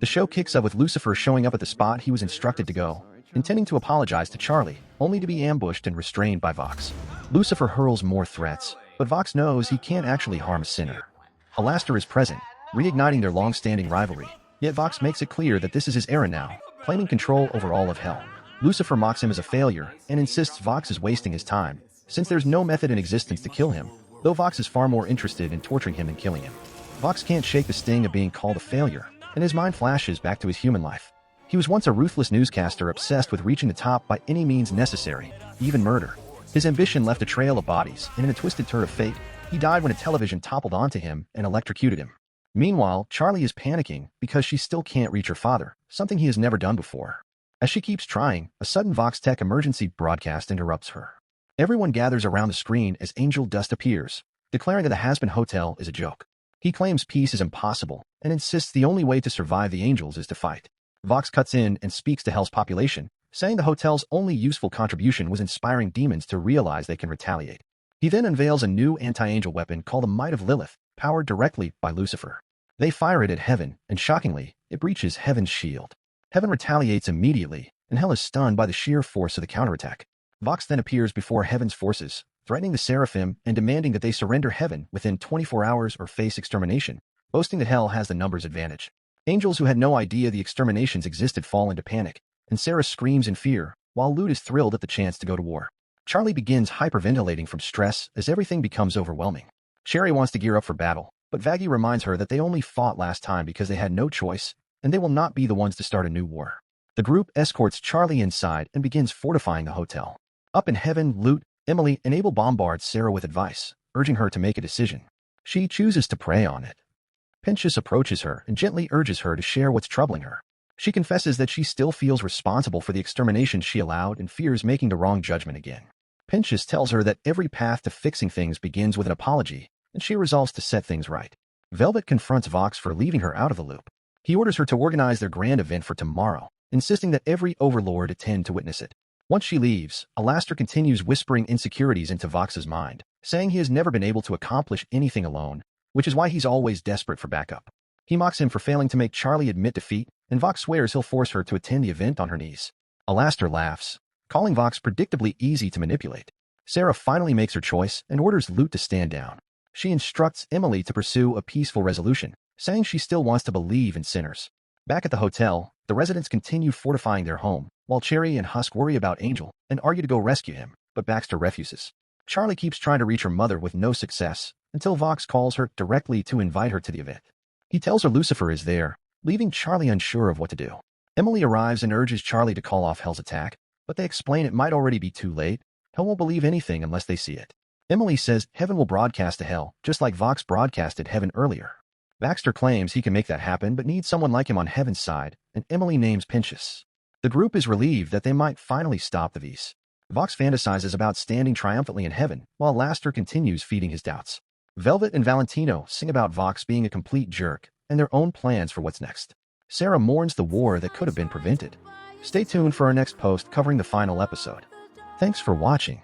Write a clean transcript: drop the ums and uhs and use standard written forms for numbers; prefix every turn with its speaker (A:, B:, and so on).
A: The show kicks up with Lucifer showing up at the spot he was instructed to go, intending to apologize to Charlie, only to be ambushed and restrained by VOX. Lucifer hurls more threats, but VOX knows he can't actually harm a sinner. Alastor is present, reigniting their long-standing rivalry, yet VOX makes it clear that this is his era now, claiming control over all of hell. Lucifer mocks him as a failure and insists VOX is wasting his time, since there's no method in existence to kill him, though VOX is far more interested in torturing him than killing him. VOX can't shake the sting of being called a failure, and his mind flashes back to his human life. He was once a ruthless newscaster obsessed with reaching the top by any means necessary, even murder. His ambition left a trail of bodies, and in a twisted turn of fate, he died when a television toppled onto him and electrocuted him. Meanwhile, Charlie is panicking because she still can't reach her father, something he has never done before. As she keeps trying, a sudden VOX Tech emergency broadcast interrupts her. Everyone gathers around the screen as Angel Dust appears, declaring that the HAZBIN hotel is a joke. He claims peace is impossible and insists the only way to survive the angels is to fight. VOX cuts in and speaks to Hell's population, saying the hotel's only useful contribution was inspiring demons to realize they can retaliate. He then unveils a new anti-angel weapon called the Might of Lilith, powered directly by Lucifer. They fire it at Heaven, and shockingly, it breaches Heaven's shield. Heaven retaliates immediately, and Hell is stunned by the sheer force of the counterattack. VOX then appears before Heaven's forces, threatening the Seraphim and demanding that they surrender Heaven within 24 hours or face extermination, boasting that Hell has the numbers advantage. Angels who had no idea the exterminations existed fall into panic, and Sarah screams in fear, while Lute is thrilled at the chance to go to war. Charlie begins hyperventilating from stress as everything becomes overwhelming. Sherry wants to gear up for battle, but Vaggie reminds her that they only fought last time because they had no choice, and they will not be the ones to start a new war. The group escorts Charlie inside and begins fortifying the hotel. Up in Heaven, Lute, Emily, and Abel bombard Sarah with advice, urging her to make a decision. She chooses to prey on it. Pinchas approaches her and gently urges her to share what's troubling her. She confesses that she still feels responsible for the extermination she allowed and fears making the wrong judgment again. Pinchas tells her that every path to fixing things begins with an apology, and she resolves to set things right. Velvet confronts VOX for leaving her out of the loop. He orders her to organize their grand event for tomorrow, insisting that every overlord attend to witness it. Once she leaves, Alastor continues whispering insecurities into VOX's mind, saying he has never been able to accomplish anything alone, which is why he's always desperate for backup. He mocks him for failing to make Charlie admit defeat, and VOX swears he'll force her to attend the event on her knees. Alastor laughs, calling VOX predictably easy to manipulate. Sarah finally makes her choice and orders Lute to stand down. She instructs Emily to pursue a peaceful resolution, saying she still wants to believe in sinners. Back at the hotel, the residents continue fortifying their home, while Cherry and Husk worry about Angel and argue to go rescue him, but Baxter refuses. Charlie keeps trying to reach her mother with no success, until VOX calls her directly to invite her to the event. He tells her Lucifer is there, leaving Charlie unsure of what to do. Emily arrives and urges Charlie to call off Hell's attack, but they explain it might already be too late. Hell won't believe anything unless they see it. Emily says Heaven will broadcast to Hell, just like VOX broadcasted Heaven earlier. Baxter claims he can make that happen but needs someone like him on Heaven's side, and Emily names Pinchas. The group is relieved that they might finally stop the V's. VOX fantasizes about standing triumphantly in Heaven, while Laster continues feeding his doubts. Velvet and Valentino sing about VOX being a complete jerk and their own plans for what's next. Sarah mourns the war that could have been prevented. Stay tuned for our next post covering the final episode. Thanks for watching.